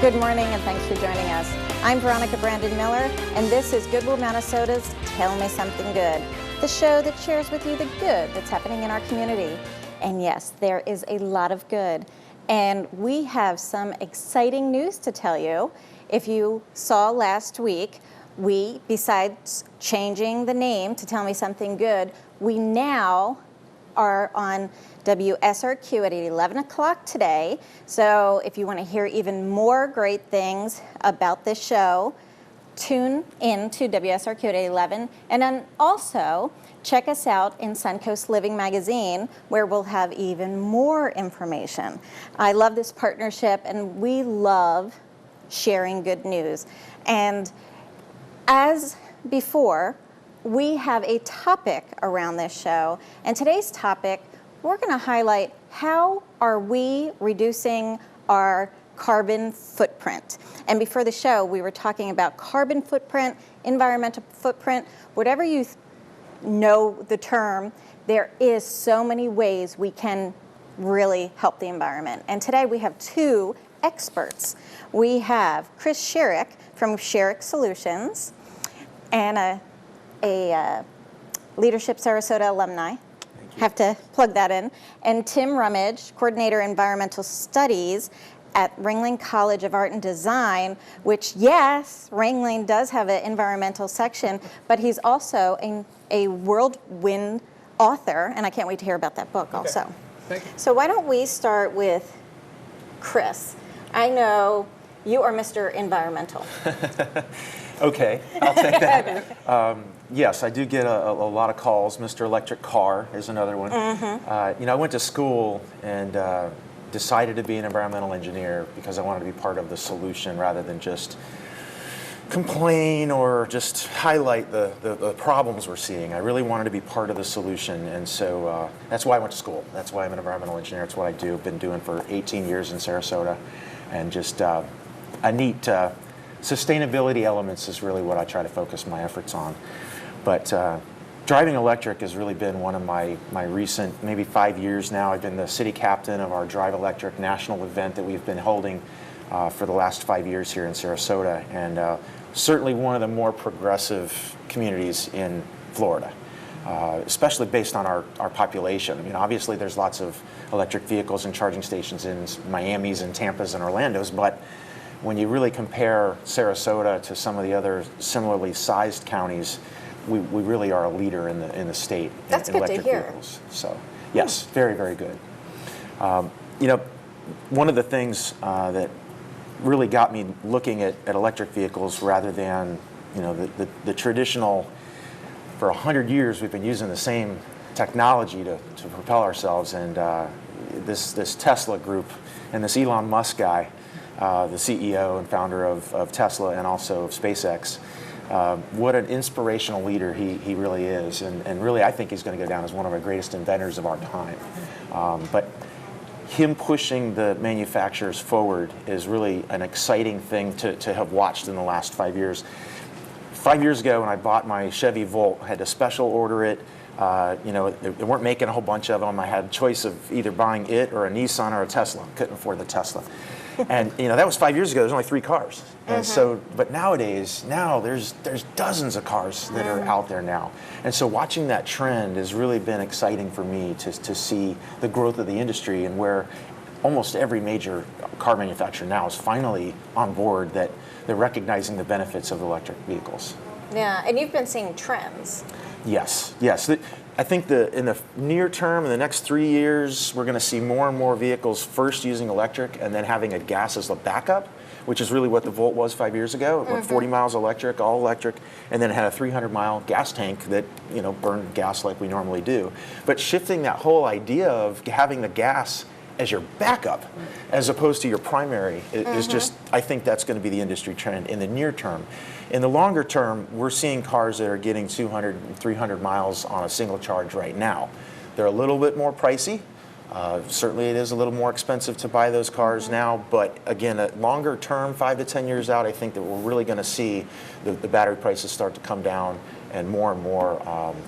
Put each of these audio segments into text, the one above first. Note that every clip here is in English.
Good morning and thanks for joining us. I'm Veronica Brandon Miller and this is Goodwill, Minnesota's Tell Me Something Good, the show that shares with you the good that's happening in our community. And yes, there is a lot of good. And we have some exciting news to tell you. If you saw last week, we, besides changing the name to Tell Me Something Good, we now are on WSRQ at 11 o'clock today. So if you want to hear even more great things about this show, tune in to WSRQ at 11. And then also check us out in Suncoast Living magazine, where we'll have even more information. I love this partnership and we love sharing good news. And as before, we have a topic around this show, and today's topic, we're going to highlight how are we reducing our carbon footprint. And before the show, we were talking about carbon footprint, environmental footprint, whatever you know the term, there is so many ways we can really help the environment. And today we have two experts. We have Chris Sharek from Sharek Solutions, and a Leadership Sarasota alumni. Have to plug that in. And Tim Rumage, Coordinator Environmental Studies at Ringling College of Art and Design, which, yes, Ringling does have an environmental section, but he's also a whirlwind author, and I can't wait to hear about that book also. Thank you. So why don't we start with Chris? I know you are Mr. Environmental. Okay, I'll take that. Yes, I do get a lot of calls. Mr. Electric Car is another one. Mm-hmm. I went to school and decided to be an environmental engineer because I wanted to be part of the solution rather than just complain or just highlight the problems we're seeing. I really wanted to be part of the solution, and so that's why I went to school. That's why I'm an environmental engineer. That's what I do. I've been doing for 18 years in Sarasota, and just a neat sustainability elements is really what I try to focus my efforts on. But driving electric has really been one of my recent, maybe 5 years now. I've been the city captain of our Drive Electric national event that we've been holding for the last 5 years here in Sarasota, and certainly one of the more progressive communities in Florida, especially based on our population. I mean, obviously there's lots of electric vehicles and charging stations in Miami's and Tampa's and Orlando's, but when you really compare Sarasota to some of the other similarly sized counties, we really are a leader in the state That's in good electric to hear. vehicles. So yes, very, very good. One of the things that really got me looking at electric vehicles rather than the traditional, for 100 years we've been using the same technology to propel ourselves, and this Tesla group and this Elon Musk guy, the CEO and founder of Tesla and also of SpaceX. What an inspirational leader he really is, and really I think he's going to go down as one of our greatest inventors of our time. But him pushing the manufacturers forward is really an exciting thing to have watched in the last 5 years. 5 years ago when I bought my Chevy Volt, I had to special order it. They weren't making a whole bunch of them. I had a choice of either buying it or a Nissan or a Tesla. Couldn't afford the Tesla. And that was 5 years ago. There's only 3 cars, and so. But nowadays, there's dozens of cars that are out there now, and so watching that trend has really been exciting for me to see the growth of the industry, and where almost every major car manufacturer now is finally on board that they're recognizing the benefits of electric vehicles. Yeah, and you've been seeing trends. Yes. I think in the near term, in the next 3 years, we're going to see more and more vehicles first using electric and then having a gas as a backup, which is really what the Volt was 5 years ago. It went 40 miles electric, all electric, and then it had a 300-mile gas tank that burned gas like we normally do. But shifting that whole idea of having the gas as your backup as opposed to your primary is just, I think that's going to be the industry trend in the near term. In the longer term, we're seeing cars that are getting 200 and 300 miles on a single charge right now. They're a little bit more pricey. Certainly it is a little more expensive to buy those cars now, but again, at longer term, 5 to 10 years out, I think that we're really going to see the battery prices start to come down and more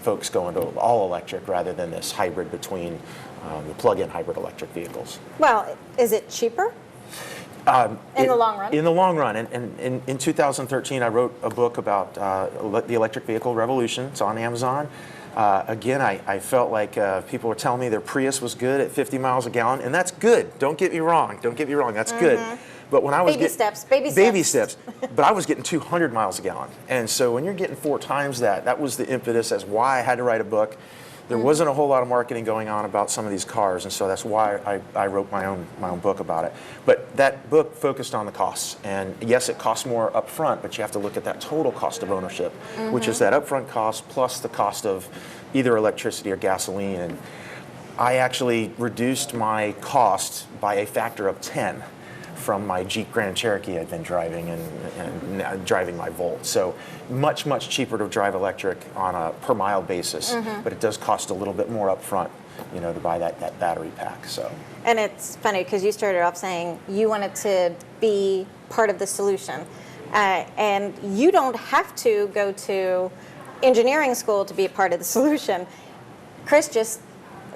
folks go into all electric rather than this hybrid between the plug-in hybrid electric vehicles. Well, is it cheaper? In the long run? In the long run. And in 2013, I wrote a book about the electric vehicle revolution. It's on Amazon. Again, I felt like people were telling me their Prius was good at 50 miles a gallon, and that's good. Don't get me wrong. Don't get me wrong. That's good. But when I was baby steps. But I was getting 200 miles a gallon. And so when you're getting 4 times that, that was the impetus as why I had to write a book. There wasn't a whole lot of marketing going on about some of these cars, and so that's why I wrote my own book about it. But that book focused on the costs, and yes, it costs more up front, but you have to look at that total cost of ownership, which is that upfront cost plus the cost of either electricity or gasoline. And I actually reduced my cost by a factor of 10 from my Jeep Grand Cherokee I'd been driving and driving my Volt. So much cheaper to drive electric on a per mile basis, but it does cost a little bit more up front, you know, to buy that battery pack. So. And it's funny because you started off saying you wanted to be part of the solution, and you don't have to go to engineering school to be a part of the solution. Chris just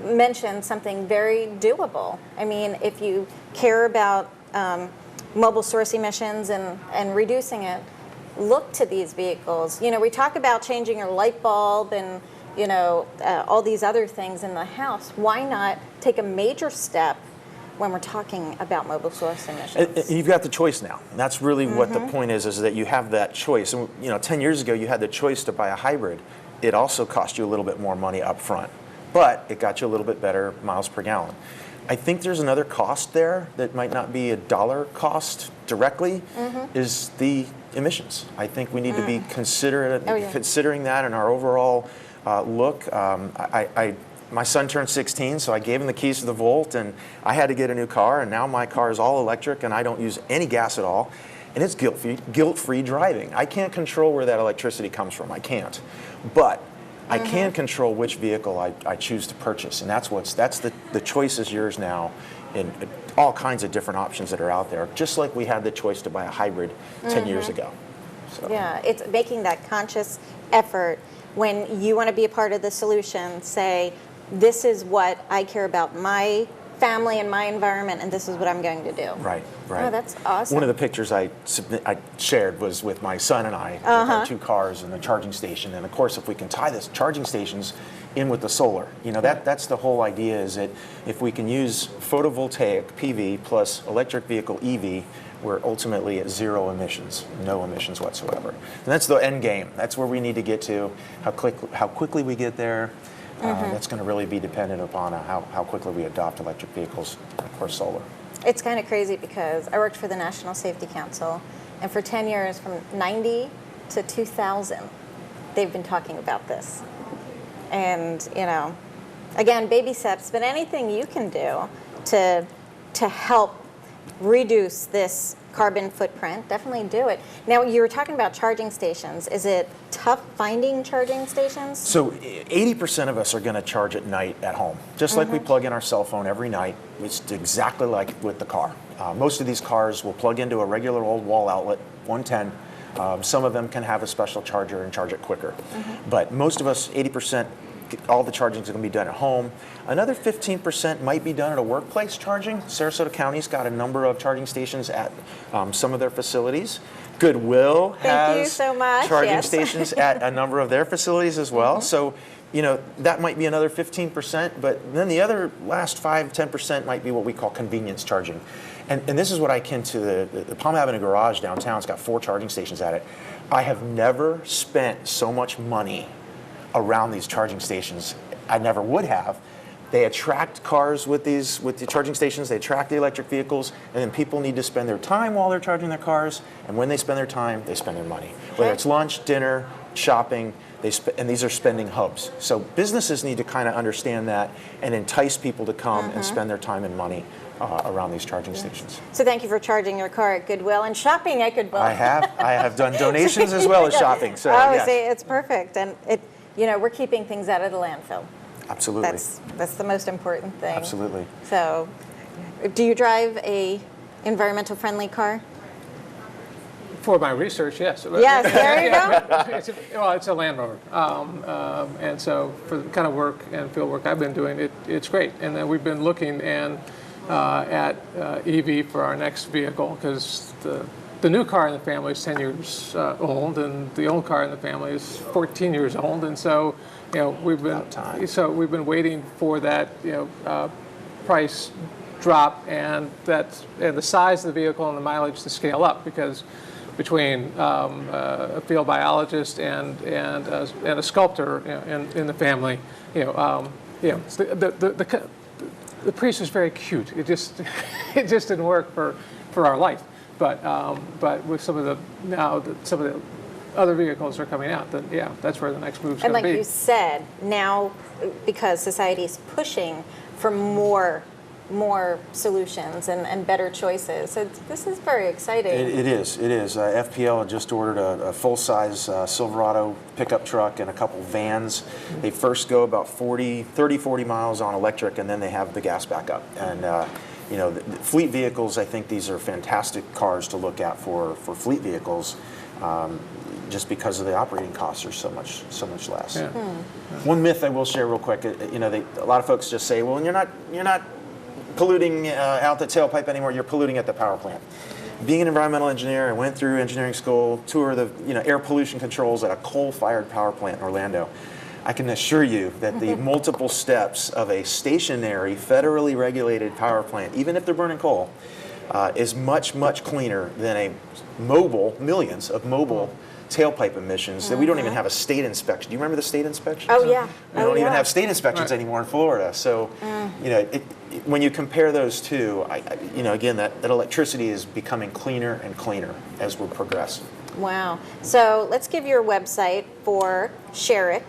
mentioned something very doable. I mean, if you care about mobile source emissions and reducing it, look to these vehicles. You know, we talk about changing your light bulb and, you know, all these other things in the house. Why not take a major step when we're talking about mobile source emissions? And you've got the choice now. And that's really what the point is that you have that choice. And, you know, 10 years ago, you had the choice to buy a hybrid. It also cost you a little bit more money up front, but it got you a little bit better miles per gallon. I think there's another cost there that might not be a dollar cost directly, is the emissions. I think we need to be considering that in our overall look. My son turned 16, so I gave him the keys to the Volt, and I had to get a new car, and now my car is all electric, and I don't use any gas at all, and it's guilt-free driving. I can't control where that electricity comes from. I can't. But I can control which vehicle I choose to purchase, and that's the choice is yours now in all kinds of different options that are out there, just like we had the choice to buy a hybrid 10 years ago. So. Yeah, it's making that conscious effort when you want to be a part of the solution, say, this is what I care about my family and my environment, and this is what I'm going to do. Right. Oh, that's awesome. One of the pictures I shared was with my son and I, with our 2 cars and the charging station. And of course, if we can tie this charging stations in with the solar, you know, that's the whole idea, is that if we can use photovoltaic PV plus electric vehicle EV, we're ultimately at 0 emissions, no emissions whatsoever. And that's the end game. That's where we need to get to. How quickly we get there. That's going to really be dependent upon how quickly we adopt electric vehicles, and of course solar. It's kind of crazy because I worked for the National Safety Council, and for 10 years, from 90 to 2000, they've been talking about this. And, you know, again, baby steps, but anything you can do to help reduce this carbon footprint, definitely do it. Now, you were talking about charging stations. Is it tough finding charging stations? So 80% of us are going to charge at night at home. Just like we plug in our cell phone every night, it's exactly like with the car. Most of these cars will plug into a regular old wall outlet, 110. Some of them can have a special charger and charge it quicker. But most of us, 80%, all the charging is going to be done at home. Another 15% might be done at a workplace charging. Sarasota County's got a number of charging stations at some of their facilities. Goodwill has charging stations at a number of their facilities as well. So, you know, that might be another 15%, but then the other last 5-10% might be what we call convenience charging. And this is what I akin to the Palm Avenue Garage downtown. It's got 4 charging stations at it. I have never spent so much money around these charging stations. I never would have. They attract cars with the charging stations. They attract the electric vehicles, and then people need to spend their time while they're charging their cars. And when they spend their time, they spend their money. Whether it's lunch, dinner, shopping, and these are spending hubs. So businesses need to kind of understand that and entice people to come and spend their time and money around these charging stations. So thank you for charging your car at Goodwill and shopping at Goodwill. I have done donations as well as shopping. So yes. See, it's perfect, and you know, we're keeping things out of the landfill. Absolutely. That's the most important thing. Absolutely. So, do you drive a environmental friendly car? For my research, yes. Yes, there you go. It's a Land Rover, and so for the kind of work and field work I've been doing, it's great. And then we've been looking, and at EV for our next vehicle, because the new car in the family is 10 years old, and the old car in the family is 14 years old, and so we've been waiting for that price drop and the size of the vehicle and the mileage to scale up, because between a field biologist and a sculptor in the family, the Prius was very cute. It just didn't work for our life. But with some of the other vehicles are coming out, then that's where the next move's going to be. And like you said, now because society is pushing for more solutions and better choices, so this is very exciting. It is. FPL just ordered a full-size Silverado pickup truck and a couple vans. They first go about 40 miles on electric, and then they have the gas backup. And the fleet vehicles, I think these are fantastic cars to look at for fleet vehicles, just because of the operating costs are so much less. Yeah. One myth I will share real quick. A lot of folks just say, well, you're not polluting out the tailpipe anymore, you're polluting at the power plant. Being an environmental engineer, I went through engineering school, toured the air pollution controls at a coal-fired power plant in Orlando. I can assure you that the multiple steps of a stationary, federally regulated power plant, even if they're burning coal, is much, much cleaner than millions of mobile tailpipe emissions that we don't even have a state inspection. Do you remember the state inspections? Oh, yeah. We don't even have state inspections anymore in Florida. So, when you compare those two, again, that electricity is becoming cleaner and cleaner as we progress. Wow. So let's give your website for Sharek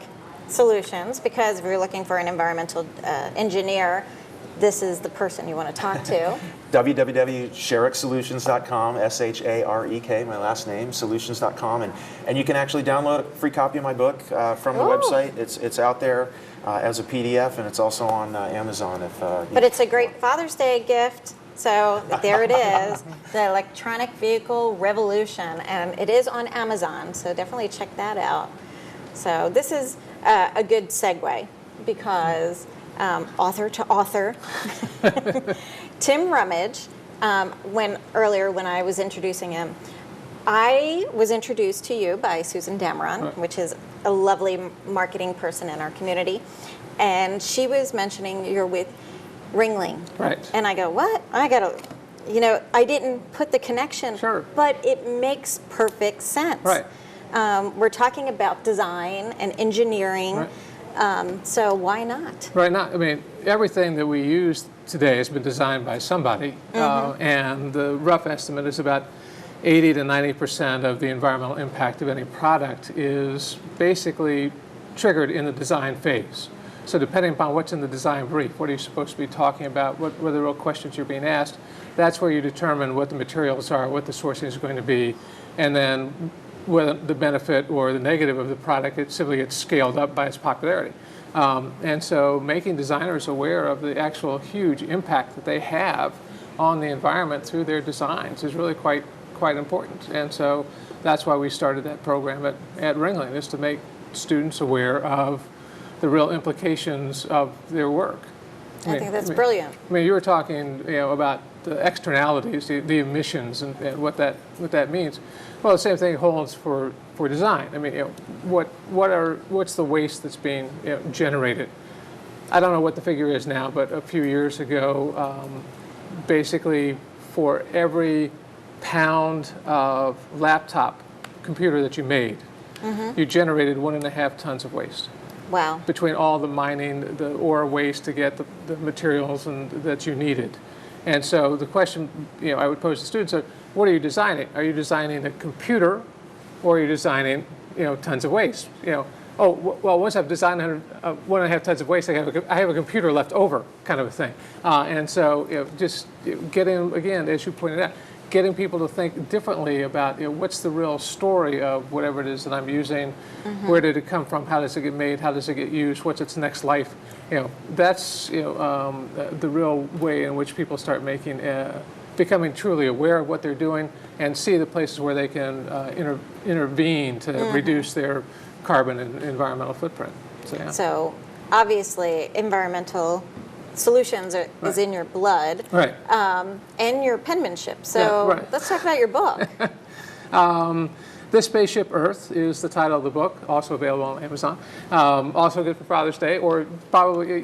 Solutions, because if you're looking for an environmental engineer, this is the person you want to talk to. www.shareksolutions.com, Sharek, my last name, solutions.com, and you can actually download a free copy of my book from the website. It's out there as a PDF, and it's also on Amazon. But it's a great Father's Day gift. So there it is, the electronic vehicle revolution, and it is on Amazon. So definitely check that out. So this is a good segue, because author to author, Tim Rumage, when I was introducing him, I was introduced to you by Susan Dameron, which is a lovely marketing person in our community, and she was mentioning you're with Ringling. Right. And I go, what? I didn't put the connection, but it makes perfect sense. Right. We're talking about design and engineering. Right. So why not? Right now, everything that we use today has been designed by somebody, and the rough estimate is about 80 to 90% of the environmental impact of any product is basically triggered in the design phase. So depending upon what's in the design brief, what are you supposed to be talking about, what are the real questions you're being asked, that's where you determine what the materials are, what the sourcing is going to be, and then whether the benefit or the negative of the product, it simply gets scaled up by its popularity. And so making designers aware of the actual huge impact that they have on the environment through their designs is really quite important. And so that's why we started that program at Ringling, is to make students aware of the real implications of their work. I think that's brilliant. You were talking about the externalities, the emissions, and what that means. Well, the same thing holds for design. What's the waste that's being generated? I don't know what the figure is now, but a few years ago, basically for every pound of laptop computer that you made, you generated 1.5 tons of waste. Wow. Between all the mining, the ore waste to get the materials that you needed. And so the question I would pose to students are, what are you designing? Are you designing a computer, or are you designing tons of waste? Once I've designed 1.5 tons of waste, I have a computer left over, kind of a thing. And so just getting, again, as you pointed out, getting people to think differently about what's the real story of whatever it is that I'm using, where did it come from, how does it get made, how does it get used, what's its next life. That's the real way in which people start becoming truly aware of what they're doing and see the places where they can intervene to reduce their carbon and environmental footprint. So obviously environmental solutions is in your blood, Right. And your penmanship. So Yeah, right. let's talk about your book. This Spaceship Earth is the title of the book, also available on Amazon. Also good for Father's Day, or probably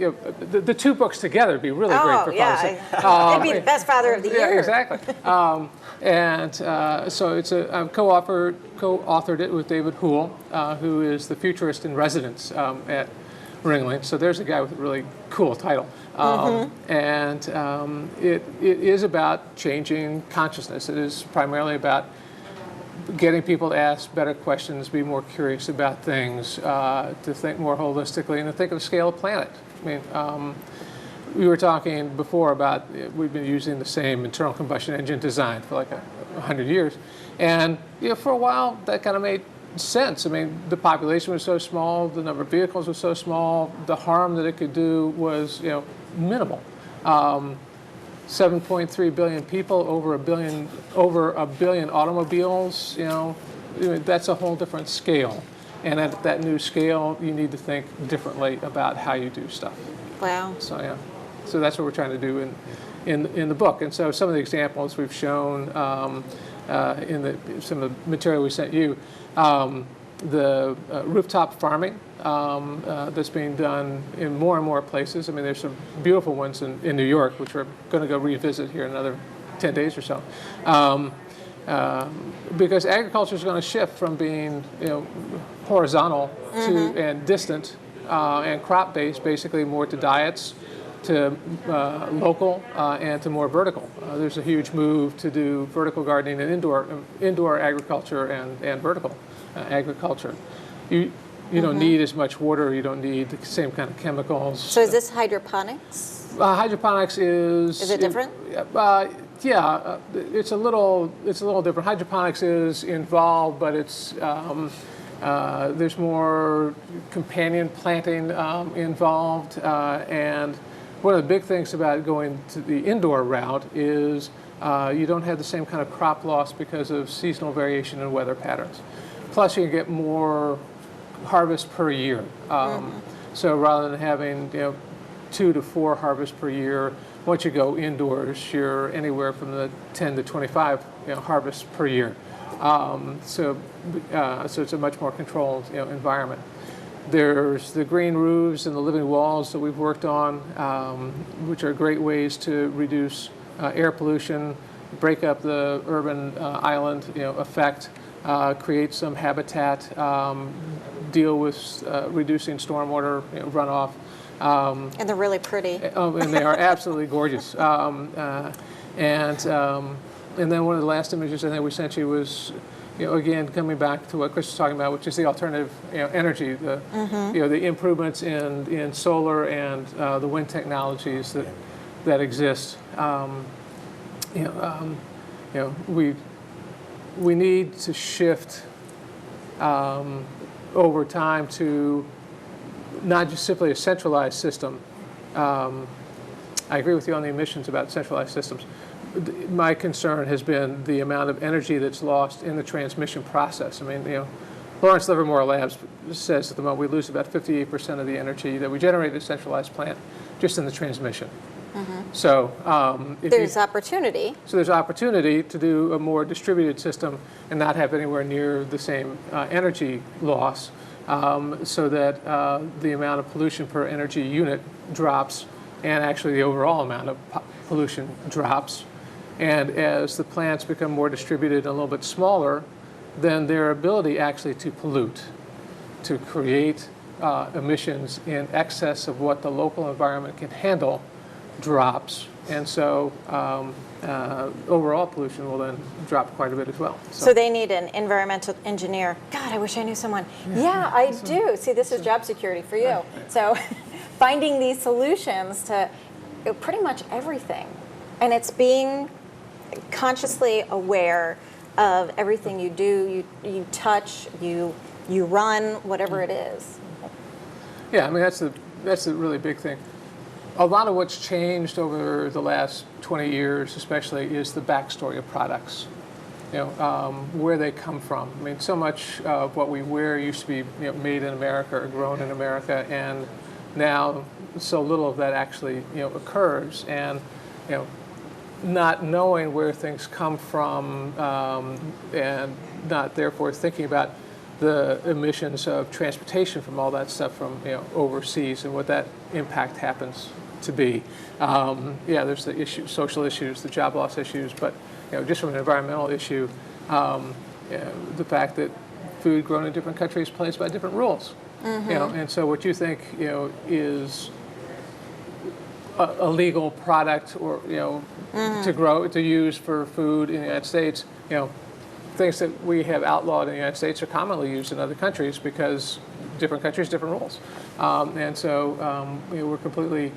the two books together would be really great for Father's Day. It'd be the best father of the year. Yeah, exactly. So it's a co-authored it with David Houle, who is the futurist in residence at Ringling. So there's a guy with a really cool title. It is about changing consciousness. It is primarily about getting people to ask better questions, be more curious about things, to think more holistically, and to think of the scale of the planet. I mean, we were talking before about we've been using the same internal combustion engine design for like 100 years, and for a while that kind of made sense. I mean, the population was so small, the number of vehicles was so small, the harm that it could do was minimal. 7.3 billion people, over a billion automobiles, that's a whole different scale. And at that new scale, you need to think differently about how you do stuff. Wow. So so that's what we're trying to do in the book. And so some of the examples we've shown in some of the material we sent you, the rooftop farming that's being done in more and more places. I mean, there's some beautiful ones in New York, which we're going to go revisit here in another 10 days or so. Because agriculture is going to shift from being horizontal and distant and crop-based, basically more to diets, to local, and to more vertical. There's a huge move to do vertical gardening and indoor agriculture and vertical agriculture. You don't need as much water. You don't need the same kind of chemicals. So is this hydroponics? Hydroponics is. Is it different? Yeah, it's a little different. Hydroponics is involved, but it's there's more companion planting involved, and one of the big things about going to the indoor route is you don't have the same kind of crop loss because of seasonal variation in weather patterns. Plus, you can get more harvest per year. So rather than having 2 to 4 harvests per year, once you go indoors, you're anywhere from the 10 to 25 harvests per year. So it's a much more controlled environment. There's the green roofs and the living walls that we've worked on, which are great ways to reduce air pollution, break up the urban island effect, create some habitat, deal with reducing stormwater runoff. And they're really pretty. And they are absolutely gorgeous. And then one of the last images I think we sent you was, again, coming back to what Chris was talking about, which is the alternative energy, the improvements in solar and the wind technologies that exist. We need to shift over time to not just simply a centralized system. I agree with you on the emissions about centralized systems. My concern has been the amount of energy that's lost in the transmission process. I mean, Lawrence Livermore Labs says at the moment we lose about 58% of the energy that we generate at a centralized plant just in the transmission. So there's opportunity. So there's opportunity to do a more distributed system and not have anywhere near the same energy loss, so that the amount of pollution per energy unit drops, and actually the overall amount of pollution drops. And as the plants become more distributed and a little bit smaller, then their ability actually to pollute, to create emissions in excess of what the local environment can handle, drops. And so overall pollution will then drop quite a bit as well. So they need an environmental engineer. God, I wish I knew someone. Yeah, I do. See, this is job security for you. So finding these solutions to pretty much everything. And it's being consciously aware of everything you do, you touch, you run, whatever it is. Yeah, I mean, that's a really big thing. A lot of what's changed over the last 20 years, especially, is the backstory of products. Where they come from. I mean, so much of what we wear used to be made in America or grown in America, and now so little of that actually occurs, and not knowing where things come from, and not therefore thinking about the emissions of transportation from all that stuff from overseas and what that impact happens to be. There's the issues, social issues, the job loss issues, but just from an environmental issue, the fact that food grown in different countries plays by different rules. And so what you think is a legal product or to use for food in the United States, things that we have outlawed in the United States are commonly used in other countries because different countries, different rules. And so we're completely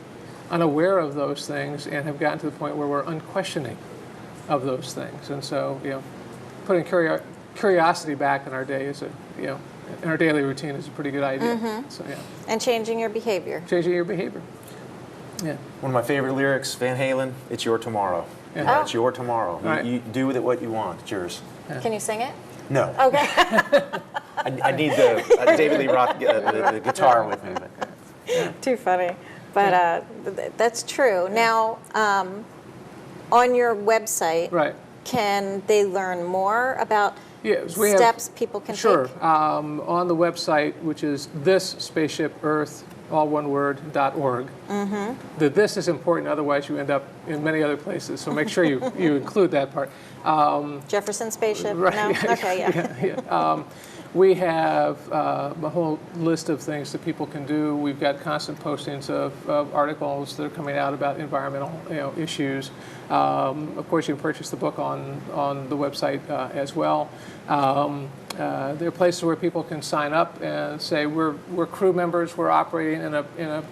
unaware of those things and have gotten to the point where we're unquestioning of those things. And so, putting curiosity back in our day is in our daily routine is a pretty good idea. So And changing your behavior. Changing your behavior. Yeah. One of my favorite lyrics, Van Halen, "It's your tomorrow." Yeah. It's your tomorrow. Right. You do with it what you want. It's yours. Can you sing it? No. Okay. I need the David Lee Roth the guitar with me. But. Too funny. But that's true. Now, on your website, Right. can they learn more about Yes, steps people can Sure. take? On the website, which is this spaceship Earth, all one word, .org. The this is important, otherwise you end up in many other places. So make sure you include that part. Jefferson spaceship? Right. No? Okay, yeah. We have a whole list of things that people can do. We've got constant postings of articles that are coming out about environmental issues. Of course, you can purchase the book on the website as well. There are places where people can sign up and say we're crew members. We're operating in a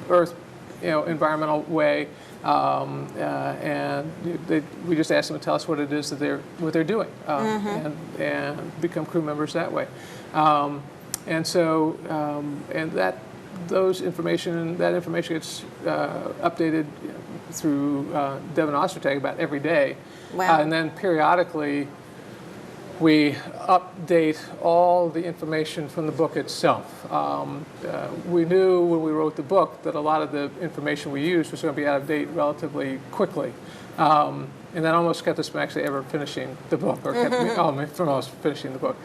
Earth environmental way. And we just ask them to tell us what it is that they're doing, and become crew members that way. And so, and that information gets updated through Devin Ostertag about every day. Wow. And then periodically, we update all the information from the book itself. We knew when we wrote the book that a lot of the information we used was going to be out of date relatively quickly. And that almost kept us from actually ever finishing the book, or kept me from almost finishing the book.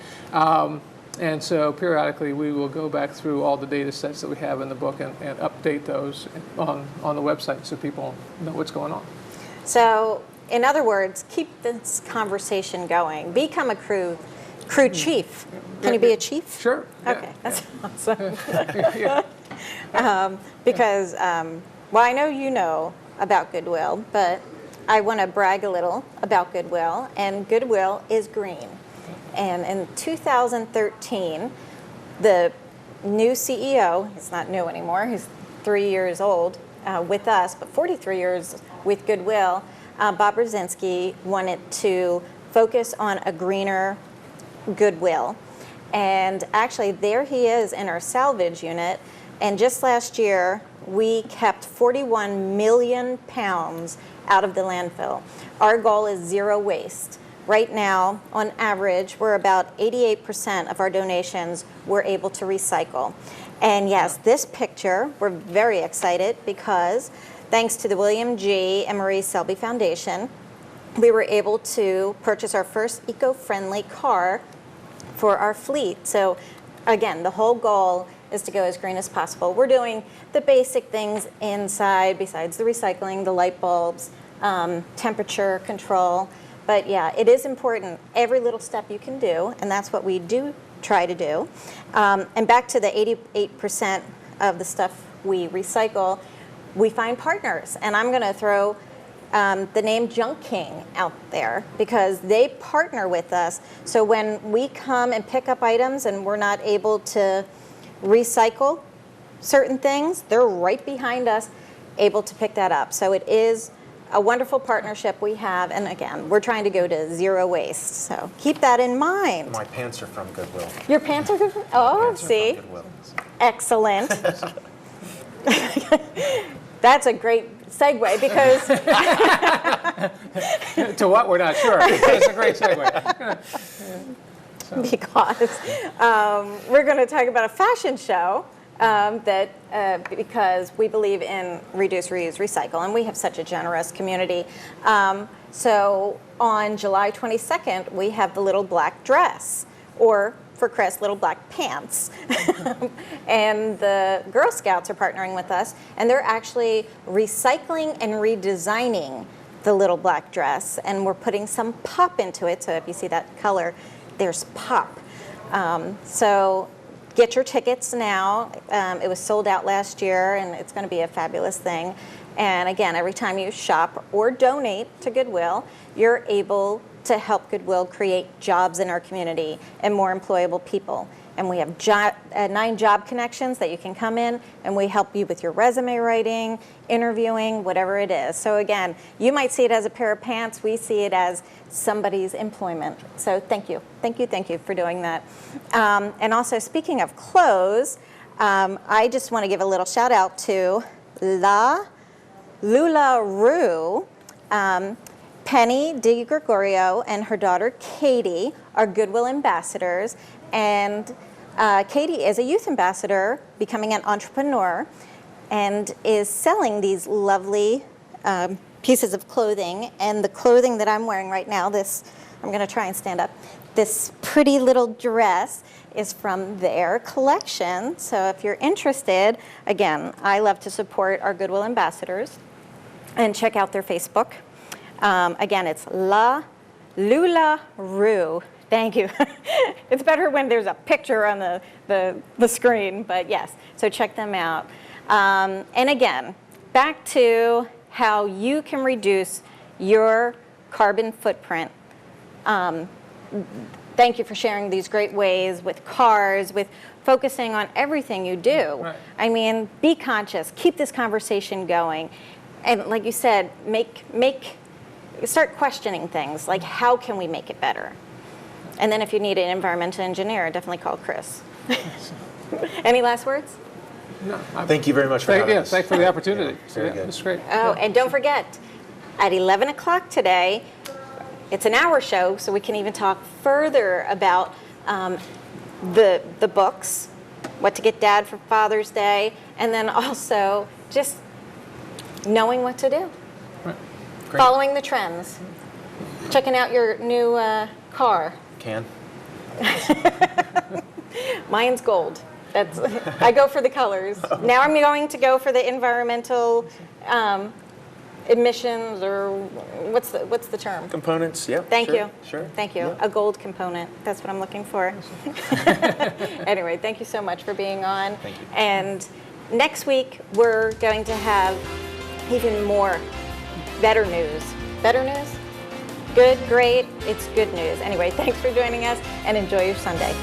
And so periodically we will go back through all the data sets that we have in the book and update those on the website so people know what's going on. So, in other words, keep this conversation going. Become a crew chief. Can you be a chief? Sure. Okay, that's awesome. Yeah. Because, well, I know you know about Goodwill, but I want to brag a little about Goodwill, and Goodwill is green. And in 2013, the new CEO, he's not new anymore, he's 3 years old with us, but 43 years with Goodwill, Bob Brzezinski wanted to focus on a greener Goodwill. And actually, there he is in our salvage unit. And just last year, we kept 41 million pounds out of the landfill. Our goal is zero waste. Right now, on average, we're about 88% of our donations we're able to recycle. And yes, this picture, we're very excited because thanks to the William G. and Marie Selby Foundation, we were able to purchase our first eco-friendly car for our fleet. So again, the whole goal is to go as green as possible. We're doing the basic things inside besides the recycling, the light bulbs, temperature control. But yeah, it is important, every little step you can do, and that's what we do try to do. And back to the 88% of the stuff we recycle, we find partners. And I'm going to throw the name Junk King out there because they partner with us. So when we come and pick up items and we're not able to recycle certain things, they're right behind us, able to pick that up. So it is a wonderful partnership we have, and again, we're trying to go to zero waste, so keep that in mind. My pants are from Goodwill. Your pants are good? Oh, see? Excellent. That's a great segue because... To what? We're not sure. It's a great segue. Because we're going to talk about a fashion show because we believe in reduce, reuse, recycle, and we have such a generous community. So on July 22nd, we have the little black dress, or for Chris, little black pants. And the Girl Scouts are partnering with us, and they're actually recycling and redesigning the little black dress, and we're putting some pop into it. So if you see that color, there's pop. So get your tickets now. It was sold out last year, and it's going to be a fabulous thing. And again, every time you shop or donate to Goodwill, you're able to help Goodwill create jobs in our community and more employable people. And we have 9 job connections that you can come in, and we help you with your resume writing, interviewing, whatever it is. So again, you might see it as a pair of pants. We see it as somebody's employment. So thank you. Thank you for doing that. And also, speaking of clothes, I just want to give a little shout out to LuLaRoe. Penny DiGregorio and her daughter Katie are Goodwill ambassadors, and Katie is a youth ambassador, becoming an entrepreneur, and is selling these lovely pieces of clothing. And the clothing that I'm wearing right now, this, I'm going to try and stand up, this pretty little dress is from their collection. So if you're interested, again, I love to support our Goodwill ambassadors, and check out their Facebook. Again, it's LuLaRoe. Thank you. It's better when there's a picture on the screen, but yes, so check them out. And again, back to how you can reduce your carbon footprint. Thank you for sharing these great ways with cars, with focusing on everything you do. Right. I mean, be conscious, keep this conversation going. And like you said, start questioning things, like how can we make it better? And then if you need an environmental engineer, definitely call Chris. Any last words? No. Thank you very much for having us. Thanks for the opportunity. Very good. That's great. Oh, and don't forget, at 11 o'clock today, it's an hour show, so we can even talk further about the books, what to get Dad for Father's Day, and then also just knowing what to do. Right. Great. Following the trends. Checking out your new car. Can. Mine's gold. I go for the colors. Now I'm going to go for the environmental emissions, or what's the term? Components, yeah. Thank you. Sure. Thank you. Yeah. A gold component. That's what I'm looking for. Anyway, thank you so much for being on. Thank you. And next week, we're going to have even more better news. Better news? Good, great. It's good news. Anyway, thanks for joining us, and enjoy your Sunday.